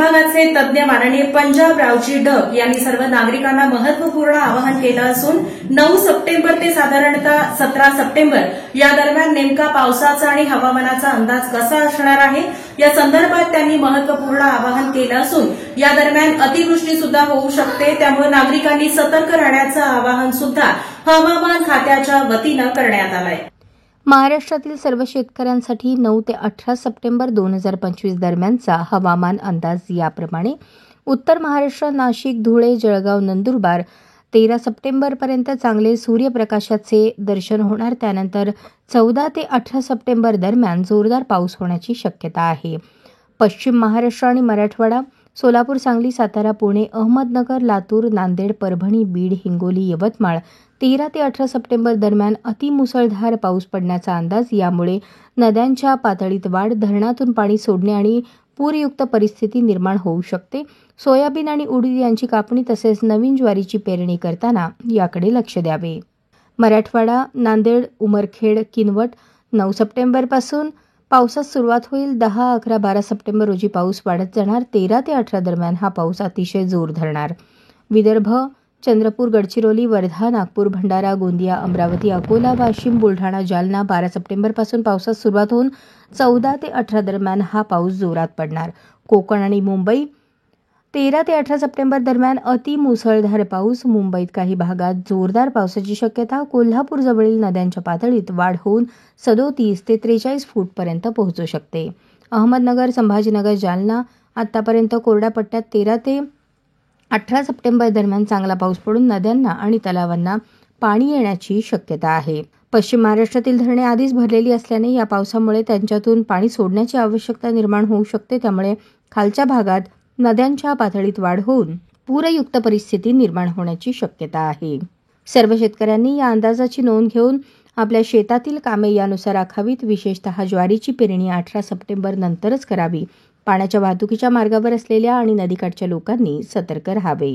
विभागाचे तज्ज्ञ माननीय पंजाब रावजी डग यांनी सर्व नागरिकांना महत्वपूर्ण आवाहन केलं असून 9 सप्टेंबर ते साधारणतः 17 सप्टेंबर या दरम्यान नेमका पावसाचा आणि हवामानाचा अंदाज कसा असणार आहे या संदर्भात त्यांनी महत्वपूर्ण आवाहन केलं असून या दरम्यान अतिवृष्टी सुद्धा होऊ शकते, त्यामुळे नागरिकांनी सतर्क राहण्याचं आवाहन सुद्धा हवामान खात्याच्या वतीनं करण्यात आलंय। महाराष्ट्रातील सर्व शेतकऱ्यांसाठी 9 ते 18 सप्टेंबर 2025 दरम्यानचा हवामान अंदाज याप्रमाणे: उत्तर महाराष्ट्र, नाशिक, धुळे, जळगाव, नंदुरबार 13 सप्टेंबरपर्यंत चांगले सूर्यप्रकाशाचे दर्शन होणार। त्यानंतर 14 ते 18 सप्टेंबर दरम्यान जोरदार पाऊस होण्याची शक्यता आहे। पश्चिम महाराष्ट्र आणि मराठवाडा, सोलापूर, सांगली, सातारा, पुणे, अहमदनगर, लातूर, नांदेड, परभणी, बीड, हिंगोली, यवतमाळ 13 ते 18 सप्टेंबर दरम्यान अतिमुसळधार पाऊस पडण्याचा अंदाज। यामुळे नद्यांच्या पातळीत वाढ, धरणातून पाणी सोडणे आणि पूरयुक्त परिस्थिती निर्माण होऊ शकते। सोयाबीन आणि उडीद यांची कापणी तसेच नवीन ज्वारीची पेरणी करताना याकडे लक्ष द्यावे। मराठवाडा, नांदेड, उमरखेड, किनवट 9 सप्टेंबरपासून पावसास सुरुवात होईल। 10, 11, 12 सप्टेंबर रोजी पाऊस वाढत जाणार। 13 ते 18 दरम्यान हा पाऊस अतिशय जोर धरणार। विदर्भ, चंद्रपूर, गडचिरोली, वर्धा, नागपूर, भंडारा, गोंदिया, अमरावती, अकोला, वाशिम, बुलढाणा, जालना 12 सप्टेंबरपासून पावसास सुरुवात होऊन 14 ते 18 दरम्यान हा पाऊस जोरात पडणार। कोकण आणि मुंबई 13 ते 18 सप्टेंबर दरम्यान अतिमुसळधार पाऊस। मुंबईत काही भागात जोरदार पावसाची शक्यता। कोल्हापूर जवळील नद्यांच्या पातळीत वाढ होऊन 37 ते 43 फूटपर्यंत पोहोचू शकते। अहमदनगर, संभाजीनगर, जालना आतापर्यंत कोरड्या पट्ट्यात 13 ते 18 सप्टेंबर दरम्यान चांगला पाऊस पडून नद्यांना आणि तलावांना पाणी येण्याची शक्यता आहे। पश्चिम महाराष्ट्रातील धरणे आधीच भरलेली असल्याने या पावसामुळे त्यांच्यातून पाणी सोडण्याची आवश्यकता निर्माण होऊ शकते, त्यामुळे खालच्या भागात नद्यांच्या पातळीत वाढ होऊन पूरयुक्त परिस्थिती निर्माण होण्याची शक्यता आहे। सर्व शेतकऱ्यांनी या अंदाजाची नोंद घेऊन आपल्या शेतातील कामे यानुसार आखावीत। विशेषतः ज्वारीची पेरणी 18 सप्टेंबर नंतरच करावी। पाण्याच्या वाहतुकीच्या मार्गावर असलेल्या आणि नदीकाठच्या लोकांनी सतर्क राहावे।